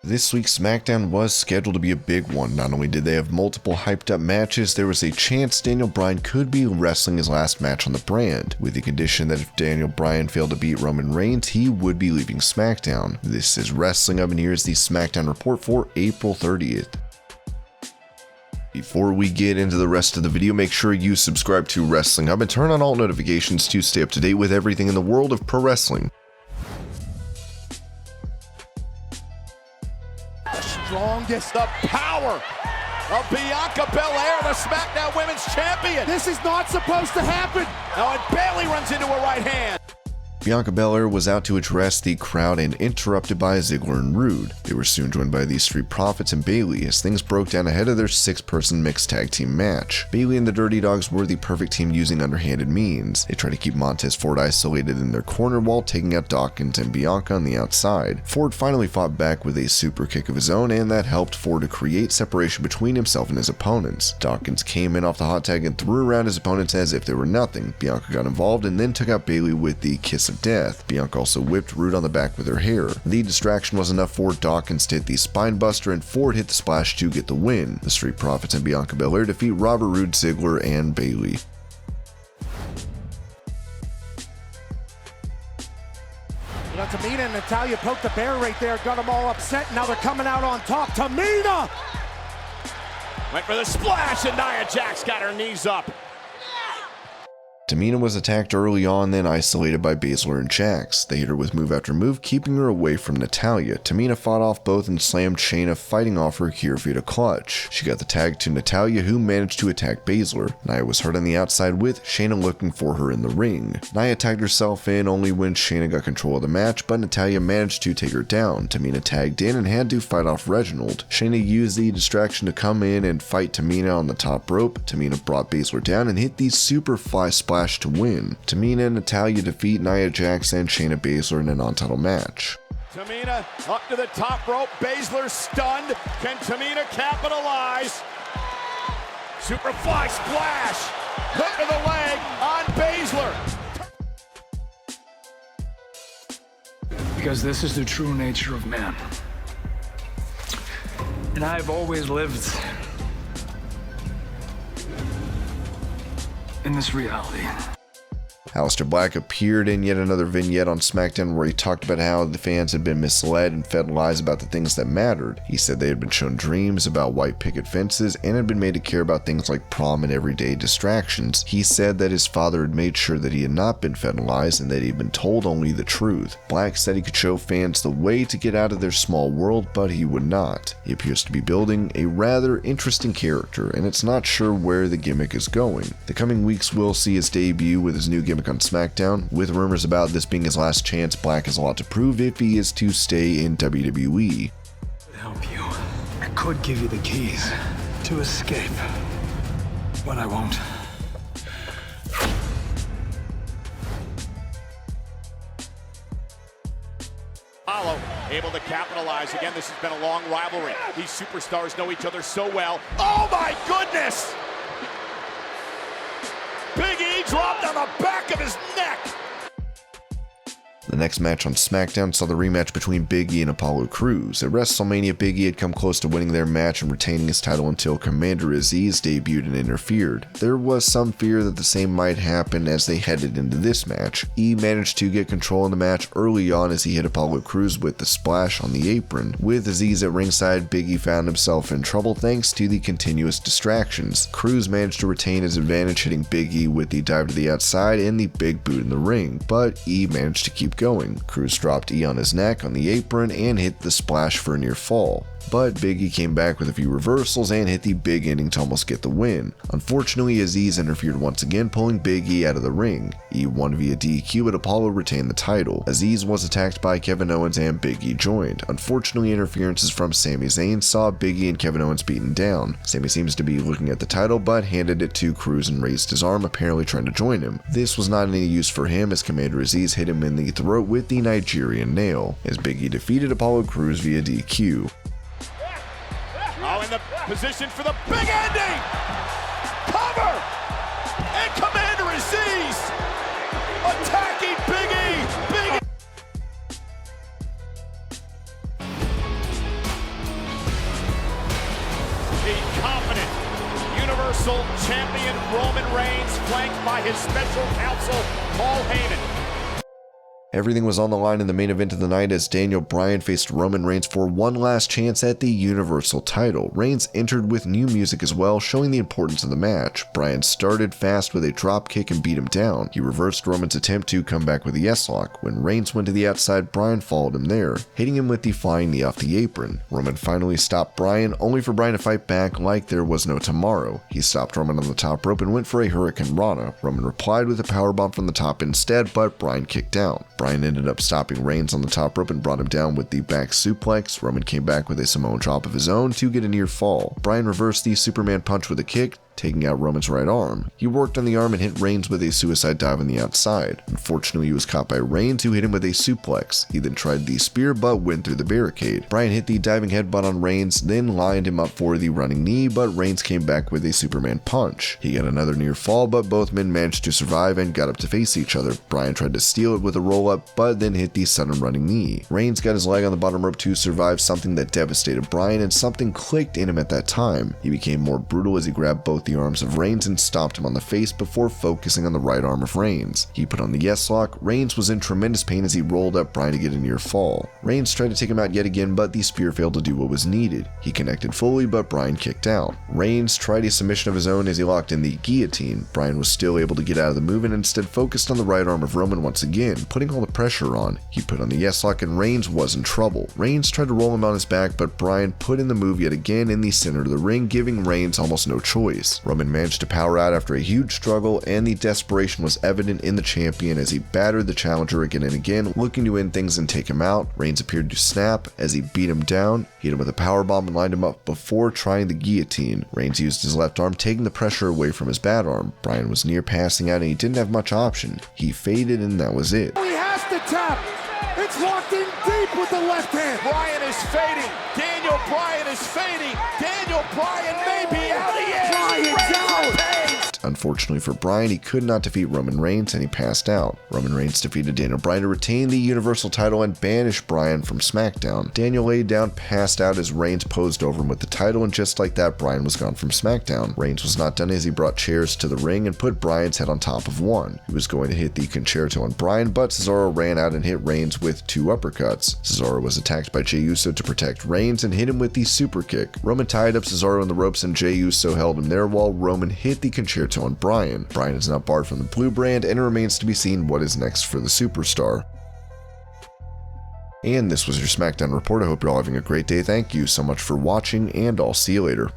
This week's SmackDown was scheduled to be a big one. Not only did they have multiple hyped up matches, there was a chance Daniel Bryan could be wrestling his last match on the brand, with the condition that if Daniel Bryan failed to beat Roman Reigns, he would be leaving SmackDown. This is Wrestling Up, and here's the SmackDown report for April 30th. Before we get into the rest of the video, make sure you subscribe to Wrestling Hub and turn on all notifications to stay up to date with everything in the world of pro wrestling. The strongest, the power of Bianca Belair, the SmackDown Women's Champion. This is not supposed to happen. Now, and Bayley runs into her right hand. Bianca Belair was out to address the crowd and interrupted by Ziggler and Rude. They were soon joined by the Street Profits and Bayley as things broke down ahead of their 6-person mixed tag team match. Bayley and the Dirty Dogs were the perfect team using underhanded means. They tried to keep Montez Ford isolated in their corner while taking out Dawkins and Bianca on the outside. Ford finally fought back with a super kick of his own, and that helped Ford to create separation between himself and his opponents. Dawkins came in off the hot tag and threw around his opponents as if they were nothing. Bianca got involved and then took out Bayley with the Kiss of Death. Bianca also whipped Rude on the back with her hair. The distraction was enough for Dawkins to hit the spine buster, and Ford hit the splash to get the win. The Street Profits and Bianca Belair defeat Robert Roode, Ziggler, and Bayley. Now Tamina and Natalya poked the bear right there, got them all upset. Now they're coming out on top. Tamina went for the splash, and Nia Jax got her knees up. Tamina was attacked early on, then isolated by Baszler and Jax. They hit her with move after move, keeping her away from Natalya. Tamina fought off both and slammed Shayna, fighting off her here via clutch. She got the tag to Natalya, who managed to attack Baszler. Nia was hurt on the outside, with Shayna looking for her in the ring. Nia tagged herself in only when Shayna got control of the match, but Natalya managed to take her down. Tamina tagged in and had to fight off Reginald. Shayna used the distraction to come in and fight Tamina on the top rope. Tamina brought Baszler down and hit the Superfly Splash to win. Tamina and Natalya defeat Nia Jax and Shayna Baszler in a non-title match. Tamina up to the top rope. Baszler stunned. Can Tamina capitalize? Superfly splash. Hook of the leg on Baszler. Because this is the true nature of man. And I've always lived in this reality. Aleister Black appeared in yet another vignette on SmackDown where he talked about how the fans had been misled and fed lies about the things that mattered. He said they had been shown dreams about white picket fences and had been made to care about things like prom and everyday distractions. He said that his father had made sure that he had not been fed lies and that he had been told only the truth. Black said he could show fans the way to get out of their small world, but he would not. He appears to be building a rather interesting character, and it's not sure where the gimmick is going. The coming weeks will see his debut with his new gimmick on SmackDown. With rumors about this being his last chance, Black has a lot to prove if he is to stay in WWE. To help you, I could give you the keys to escape, but I won't. Apollo able to capitalize. Again, this has been a long rivalry. These superstars know each other so well. Oh my goodness! Big E dropped on the back of his neck. The next match on SmackDown saw the rematch between Big E and Apollo Crews. At WrestleMania, Big E had come close to winning their match and retaining his title until Commander Aziz debuted and interfered. There was some fear that the same might happen as they headed into this match. E managed to get control in the match early on as he hit Apollo Crews with the splash on the apron. With Aziz at ringside, Big E found himself in trouble thanks to the continuous distractions. Crews managed to retain his advantage, hitting Big E with the dive to the outside and the big boot in the ring, but E managed to keep going. Crews dropped E on his neck on the apron and hit the splash for a near fall. but Big E came back with a few reversals and hit the big ending to almost get the win. Unfortunately, Aziz interfered once again, pulling Big E out of the ring. E won via DQ, but Apollo retained the title. Aziz was attacked by Kevin Owens and Big E joined. Unfortunately, interferences from Sami Zayn saw Big E and Kevin Owens beaten down. Sami seems to be looking at the title, but handed it to Crews and raised his arm, apparently trying to join him. This was not any use for him, as Commander Aziz hit him in the throat with the Nigerian nail, as Big E defeated Apollo Crews via DQ. Oh, in the position for the big ending! Cover! And Commander Aziz attacking Big E! counsel, Paul Heyman. Everything was on the line in the main event of the night as Daniel Bryan faced Roman Reigns for one last chance at the Universal title. Reigns entered with new music as well, showing the importance of the match. Bryan started fast with a drop kick and beat him down. He reversed Roman's attempt to come back with a yes lock. When Reigns went to the outside, Bryan followed him there, hitting him with the flying knee off the apron. Roman finally stopped Bryan, only for Bryan to fight back like there was no tomorrow. He stopped Roman on the top rope and went for a Hurricane Rana. Roman replied with a powerbomb from the top instead, but Bryan kicked out. Bryan ended up stopping Reigns on the top rope and brought him down with the back suplex. Roman came back with a Samoan drop of his own to get a near fall. Bryan reversed the Superman punch with a kick, taking out Roman's right arm. He worked on the arm and hit Reigns with a suicide dive on the outside. Unfortunately, he was caught by Reigns, who hit him with a suplex. He then tried the spear but went through the barricade. Bryan hit the diving headbutt on Reigns, then lined him up for the running knee, but Reigns came back with a Superman punch. He got another near fall, but both men managed to survive and got up to face each other. Bryan tried to steal it with a roll-up, but then hit the sudden running knee. Reigns got his leg on the bottom rope to survive something that devastated Bryan, and something clicked in him at that time. He became more brutal as he grabbed both the arms of Reigns and stopped him on the face before focusing on the right arm of Reigns. He put on the yes lock. Reigns was in tremendous pain as he rolled up Bryan to get a near fall. Reigns tried to take him out yet again, but the spear failed to do what was needed. He connected fully, but Bryan kicked out. Reigns tried a submission of his own as he locked in the guillotine. Bryan was still able to get out of the move and instead focused on the right arm of Roman once again, putting all the pressure on. He put on the yes lock and Reigns was in trouble. Reigns tried to roll him on his back, but Bryan put in the move yet again in the center of the ring, giving Reigns almost no choice. Roman managed to power out after a huge struggle, and the desperation was evident in the champion as he battered the challenger again and again, looking to end things and take him out. Reigns appeared to snap as he beat him down, hit him with a powerbomb and lined him up before trying the guillotine. Reigns used his left arm, taking the pressure away from his bad arm. Bryan was near passing out and he didn't have much option. He faded and that was it. He has to tap. It's locked in deep with the left hand. Bryan is fading. Daniel Bryan is fading. Daniel Bryan may be out. He is. Bryan's out. Unfortunately for Bryan, he could not defeat Roman Reigns and he passed out. Roman Reigns defeated Daniel Bryan to retain the Universal title and banish Bryan from SmackDown. Daniel laid down, passed out as Reigns posed over him with the title, and just like that, Bryan was gone from SmackDown. Reigns was not done as he brought chairs to the ring and put Bryan's head on top of one. He was going to hit the concerto on Bryan, but Cesaro ran out and hit Reigns with two uppercuts. Cesaro was attacked by Jey Uso to protect Reigns and hit him with the super kick. Roman tied up Cesaro in the ropes and Jey Uso held him there while Roman hit the concerto on Bryan. Bryan is now barred from the blue brand, and it remains to be seen what is next for the superstar. And this was your SmackDown report. I hope you're all having a great day. Thank you so much for watching, and I'll see you later.